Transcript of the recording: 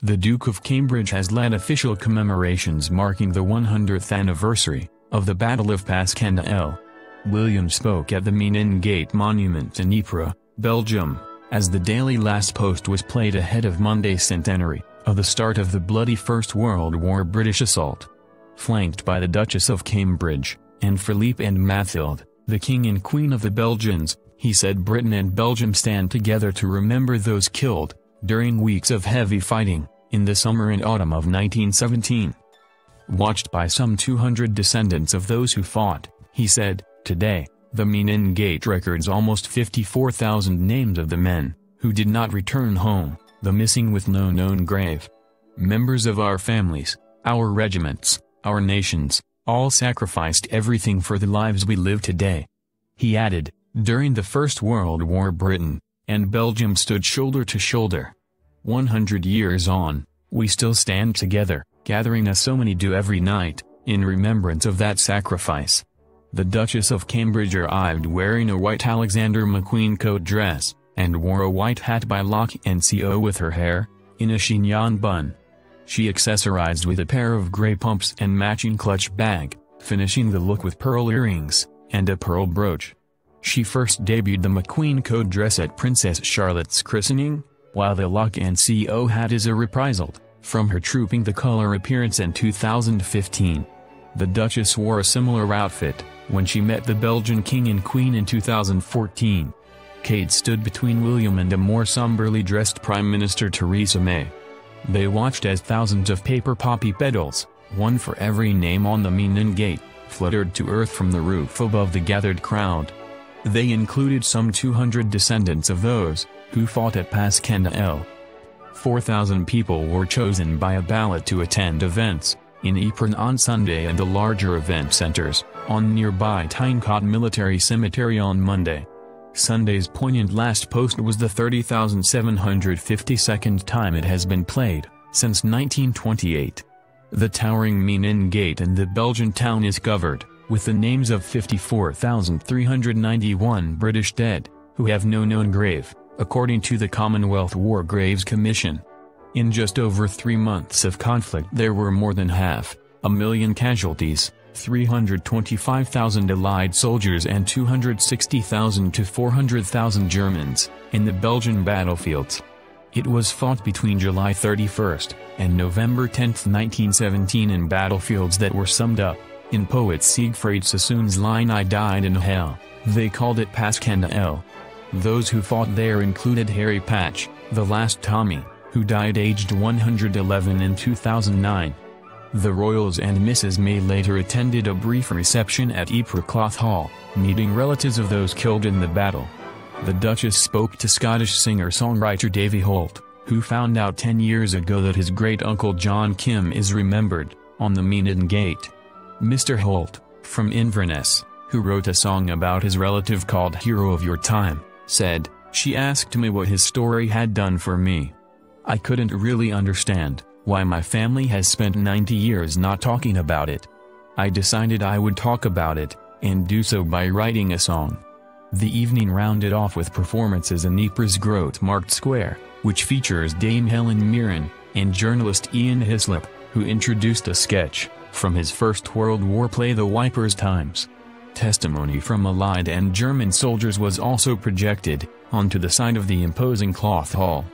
The Duke of Cambridge has led official commemorations marking the 100th anniversary of the Battle of Passchendaele. William spoke at the Menin Gate monument in Ypres, Belgium, as the daily last post was played ahead of Monday's centenary of the start of the bloody First World War British assault. Flanked by the Duchess of Cambridge, and Philippe and Mathilde, the King and Queen of the Belgians, he said Britain and Belgium stand together to remember those killed during weeks of heavy fighting in the summer and autumn of 1917. Watched by some 200 descendants of those who fought, he said, today, the Menin Gate records almost 54,000 names of the men who did not return home, the missing with no known grave. Members of our families, our regiments, our nations, all sacrificed everything for the lives we live today. He added, during the First World War Britain and Belgium stood shoulder to shoulder. 100 years on, we still stand together, gathering as so many do every night, in remembrance of that sacrifice. The Duchess of Cambridge arrived wearing a white Alexander McQueen coat dress, and wore a white hat by Lock & Co with her hair, in a chignon bun. She accessorized with a pair of grey pumps and matching clutch bag, finishing the look with pearl earrings, and a pearl brooch. She first debuted the McQueen coat dress at Princess Charlotte's christening, while the Lock & Co hat is a reprisal from her Trooping the Colour appearance in 2015. The Duchess wore a similar outfit when she met the Belgian King and Queen in 2014. Kate stood between William and a more somberly dressed Prime Minister Theresa May. They watched as thousands of paper poppy petals, one for every name on the Menin Gate, fluttered to earth from the roof above the gathered crowd. They included some 200 descendants of those who fought at Passchendaele. 4,000 people were chosen by a ballot to attend events in Ypres on Sunday and the larger event centers on nearby Tyncot Military Cemetery on Monday. Sunday's poignant last post was the 30,752nd time it has been played, since 1928. The towering Menin Gate in the Belgian town is covered with the names of 54,391 British dead, who have no known grave, according to the Commonwealth War Graves Commission. In just over 3 months of conflict there were more than 500,000 casualties, 325,000 Allied soldiers and 260,000 to 400,000 Germans, in the Belgian battlefields. It was fought between July 31 and November 10, 1917 in battlefields that were summed up in poet Siegfried Sassoon's line "I died in hell." They called it Passchendaele. Those who fought there included Harry Patch, the last Tommy, who died aged 111 in 2009. The royals and Mrs. May later attended a brief reception at Ypres Cloth Hall, meeting relatives of those killed in the battle. The Duchess spoke to Scottish singer-songwriter Davy Holt, who found out 10 years ago that his great-uncle John Kim is remembered on the Menin Gate. Mr. Holt, from Inverness, who wrote a song about his relative called Hero of Your Time, said, "She asked me what his story had done for me. I couldn't really understand why my family has spent 90 years not talking about it. I decided I would talk about it, and do so by writing a song." The evening rounded off with performances in Ypres' Grote Markt Square, which features Dame Helen Mirren, and journalist Ian Hislop, who introduced a sketch from his First World War play The Ypres Times. Testimony from Allied and German soldiers was also projected onto the side of the imposing cloth hall.